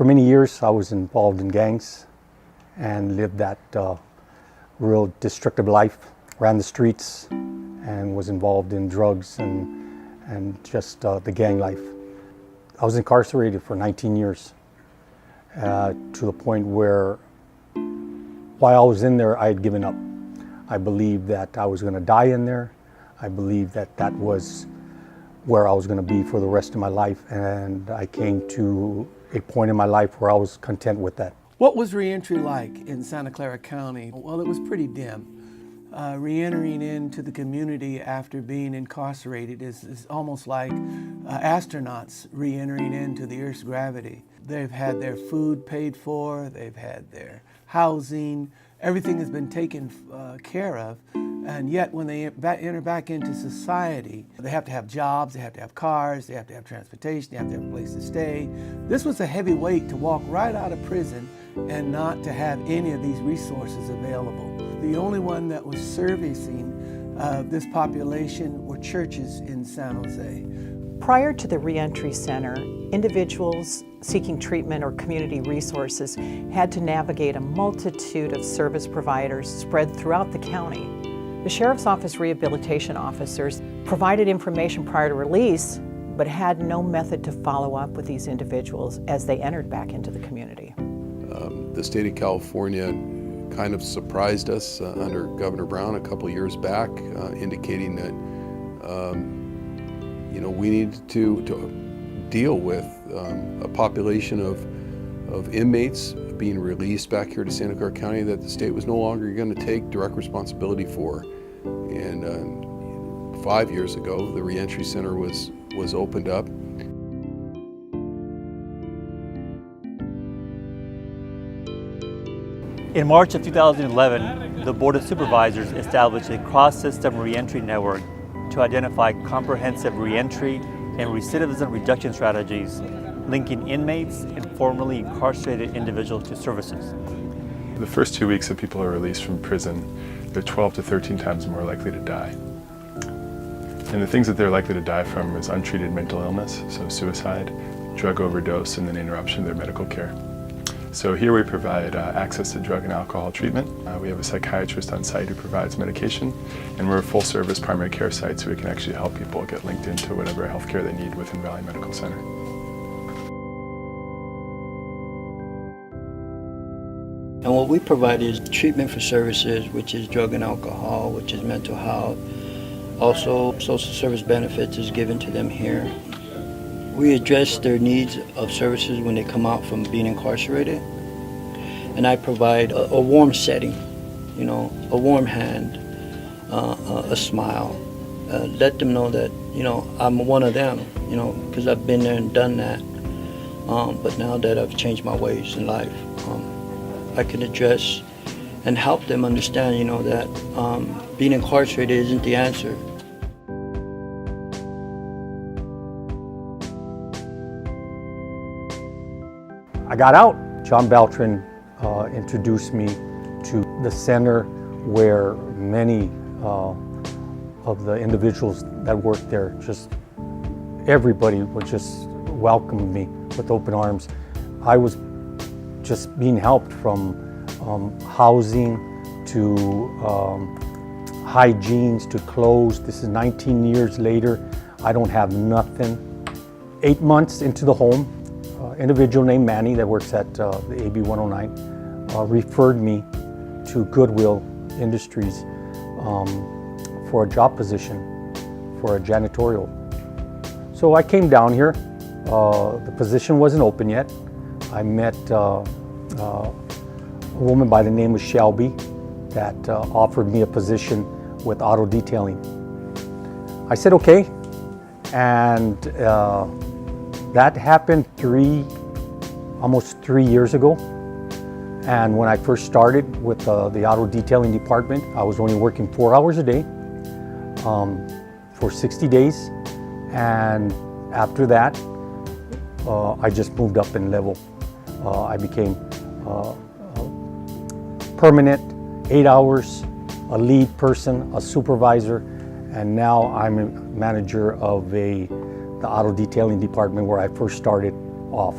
For many years, I was involved in gangs and lived that real destructive life, ran the streets and was involved in drugs and just the gang life. I was incarcerated for 19 years to the point where while I was in there, I had given up. I believed that I was going to die in there. I believed that that was where I was going to be for the rest of my life, and I came to a point in my life where I was content with that. What was reentry like in Santa Clara County? Well, it was pretty dim. Reentering into the community after being incarcerated is almost like astronauts reentering into the Earth's gravity. They've had their food paid for, they've had their housing, everything has been taken care of, and yet when they enter back into society, they have to have jobs, they have to have cars, they have to have transportation, they have to have a place to stay. This was a heavy weight to walk right out of prison and not to have any of these resources available. The only one that was servicing this population were churches in San Jose. Prior to the Reentry Center, individuals seeking treatment or community resources had to navigate a multitude of service providers spread throughout the county. The Sheriff's Office rehabilitation officers provided information prior to release, but had no method to follow up with these individuals as they entered back into the community. The state of California kind of surprised us under Governor Brown a couple years back, indicating that we needed to deal with a population of inmates being released back here to Santa Clara County that the state was no longer going to take direct responsibility for. And 5 years ago, the Reentry Center was opened up. In March of 2011, the Board of Supervisors established a cross-system reentry network to identify comprehensive reentry and recidivism reduction strategies, linking inmates and formerly incarcerated individuals to services. The first 2 weeks that people are released from prison, they're 12 to 13 times more likely to die. And the things that they're likely to die from is untreated mental illness, so suicide, drug overdose, and then interruption of their medical care. So here we provide access to drug and alcohol treatment. We have a psychiatrist on site who provides medication, and we're a full-service primary care site, so we can actually help people get linked into whatever health care they need within Valley Medical Center. And what we provide is treatment for services, which is drug and alcohol, which is mental health. Also, social service benefits is given to them here. We address their needs of services when they come out from being incarcerated. And I provide a warm setting, a warm hand, a smile. Let them know that, I'm one of them, because I've been there and done that. But now that I've changed my ways in life, I can address and help them understand, that being incarcerated isn't the answer. I got out. John Beltran introduced me to the center where many of the individuals that worked there, just everybody would just welcome me with open arms. I was just being helped from housing to hygiene to clothes. This is 19 years later. I don't have nothing. 8 months into the home, individual named Manny that works at the AB 109 referred me to Goodwill Industries for a job position for a janitorial. So I came down here. The position wasn't open yet. I met a woman by the name of Shelby that offered me a position with auto detailing. I said okay, and that happened almost 3 years ago. And when I first started with the auto detailing department, I was only working 4 hours a day for 60 days. And after that, I just moved up in level. I became permanent, 8 hours, a lead person, a supervisor, and now I'm a manager of the auto detailing department where I first started off.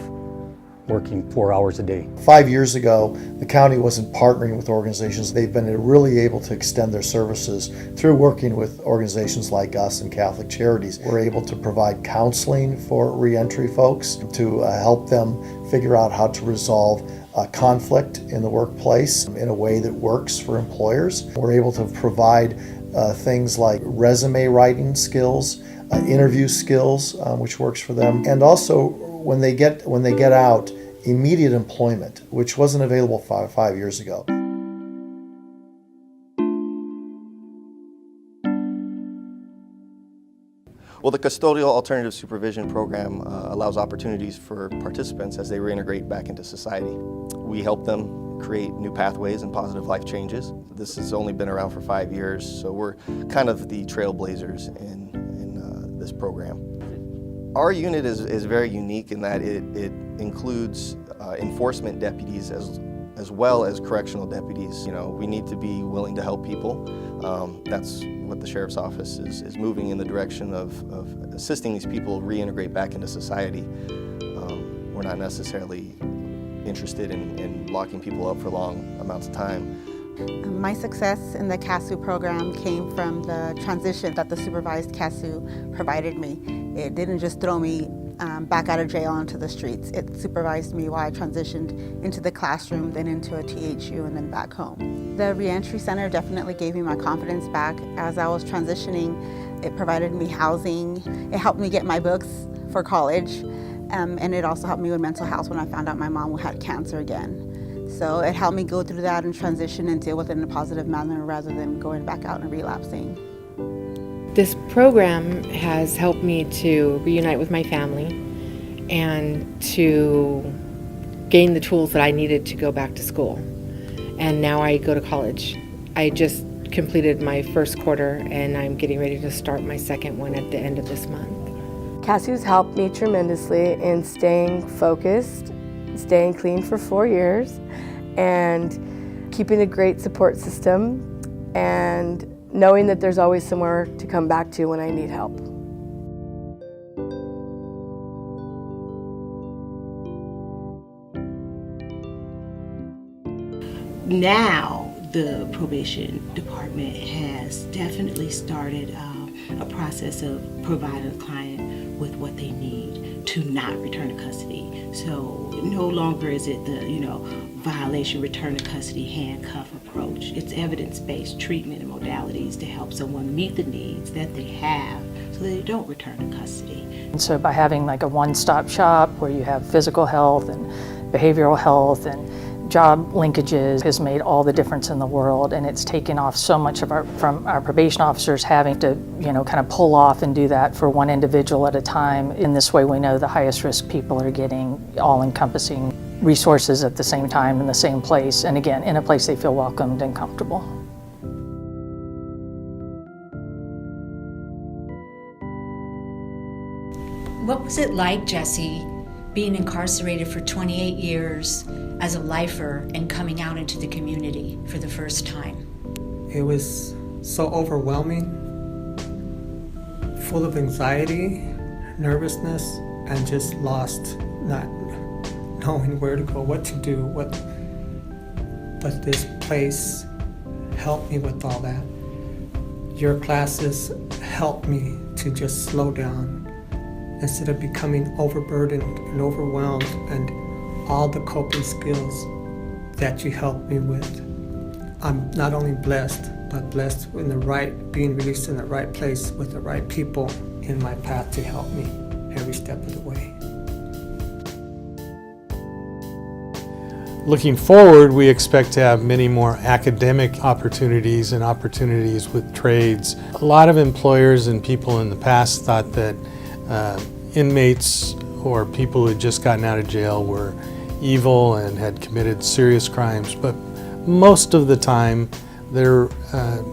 working 4 hours a day. 5 years ago, the county wasn't partnering with organizations. They've been really able to extend their services through working with organizations like us and Catholic Charities. We're able to provide counseling for reentry folks to help them figure out how to resolve conflict in the workplace in a way that works for employers. We're able to provide things like resume writing skills, interview skills, which works for them, and also when they get out, immediate employment, which wasn't available five years ago. Well, the Custodial Alternative Supervision Program allows opportunities for participants as they reintegrate back into society. We help them create new pathways and positive life changes. This has only been around for 5 years, so we're kind of the trailblazers in this program. Our unit is very unique in that it includes enforcement deputies as well as correctional deputies. You know, we need to be willing to help people. That's what the Sheriff's Office is moving in the direction of assisting these people reintegrate back into society. We're not necessarily interested in locking people up for long amounts of time. My success in the CASU program came from the transition that the supervised CASU provided me. It didn't just throw me back out of jail onto the streets. It supervised me while I transitioned into the classroom, then into a THU, and then back home. The Reentry Center definitely gave me my confidence back. As I was transitioning, it provided me housing. It helped me get my books for college, and it also helped me with mental health when I found out my mom had cancer again. So it helped me go through that and transition and deal with it in a positive manner rather than going back out and relapsing. This program has helped me to reunite with my family and to gain the tools that I needed to go back to school. And now I go to college. I just completed my first quarter and I'm getting ready to start my second one at the end of this month. CASU's helped me tremendously in staying focused, staying clean for 4 years, and keeping a great support system, and knowing that there's always somewhere to come back to when I need help. Now, the probation department has definitely started a process of providing the client with what they need to not return to custody. So no longer is it the, violation, return to custody, handcuff approach. It's evidence-based treatment and modalities to help someone meet the needs that they have so that they don't return to custody. And so by having like a one-stop shop where you have physical health and behavioral health and job linkages has made all the difference in the world, and it's taken off so much from our probation officers having to, kind of pull off and do that for one individual at a time. In this way, we know the highest risk people are getting all-encompassing resources at the same time in the same place, and again, in a place they feel welcomed and comfortable. What was it like, Jesse, being incarcerated for 28 years as a lifer and coming out into the community for the first time? It was so overwhelming, full of anxiety, nervousness, and just lost, not knowing where to go, what to do, but this place helped me with all that. Your classes helped me to just slow down instead of becoming overburdened and overwhelmed, and all the coping skills that you helped me with. I'm not only blessed, but blessed in being released in the right place with the right people in my path to help me every step of the way. Looking forward, we expect to have many more academic opportunities and opportunities with trades. A lot of employers and people in the past thought that inmates or people who had just gotten out of jail were evil and had committed serious crimes, but most of the time they're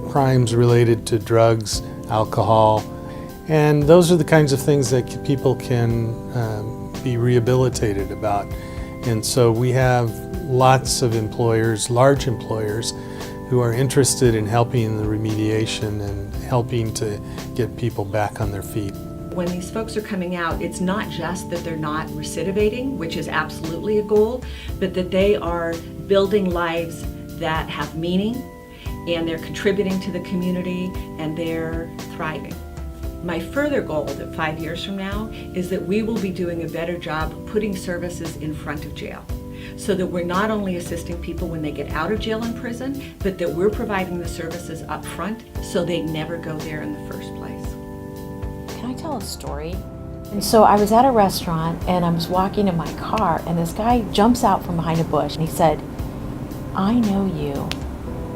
crimes related to drugs, alcohol, and those are the kinds of things that people can be rehabilitated about. And so we have lots of employers, large employers, who are interested in helping in the remediation and helping to get people back on their feet. when these folks are coming out, it's not just that they're not recidivating, which is absolutely a goal, but that they are building lives that have meaning, and they're contributing to the community, and they're thriving. My further goal that 5 years from now is that we will be doing a better job putting services in front of jail, so that we're not only assisting people when they get out of jail and prison, but that we're providing the services up front so they never go there in the first place. Can I tell a story? And so I was at a restaurant and I was walking in my car and this guy jumps out from behind a bush and he said, "I know you."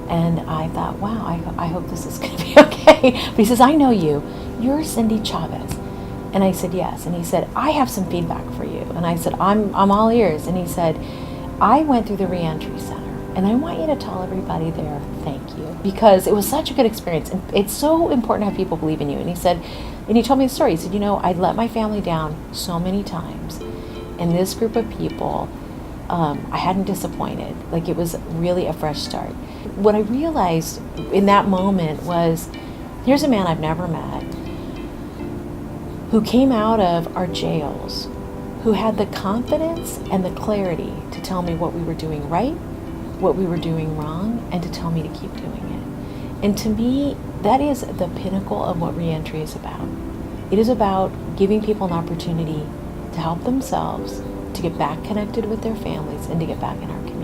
And I thought, wow, I hope this is going to be okay. But he says, "I know you. You're Cindy Chavez." And I said, "Yes." And he said, "I have some feedback for you." And I said, I'm all ears. And he said, "I went through the Reentry Center and I want you to tell everybody there thank you, because it was such a good experience. And it's so important to have people believe in you." And he said, and he told me the story. He said, "You know, I let my family down so many times. And this group of people, I hadn't disappointed. Like, it was really a fresh start." What I realized in that moment was, here's a man I've never met who came out of our jails, who had the confidence and the clarity to tell me what we were doing right, what we were doing wrong, and to tell me to keep doing it. And to me, that is the pinnacle of what reentry is about. It is about giving people an opportunity to help themselves, to get back connected with their families, and to get back in our community.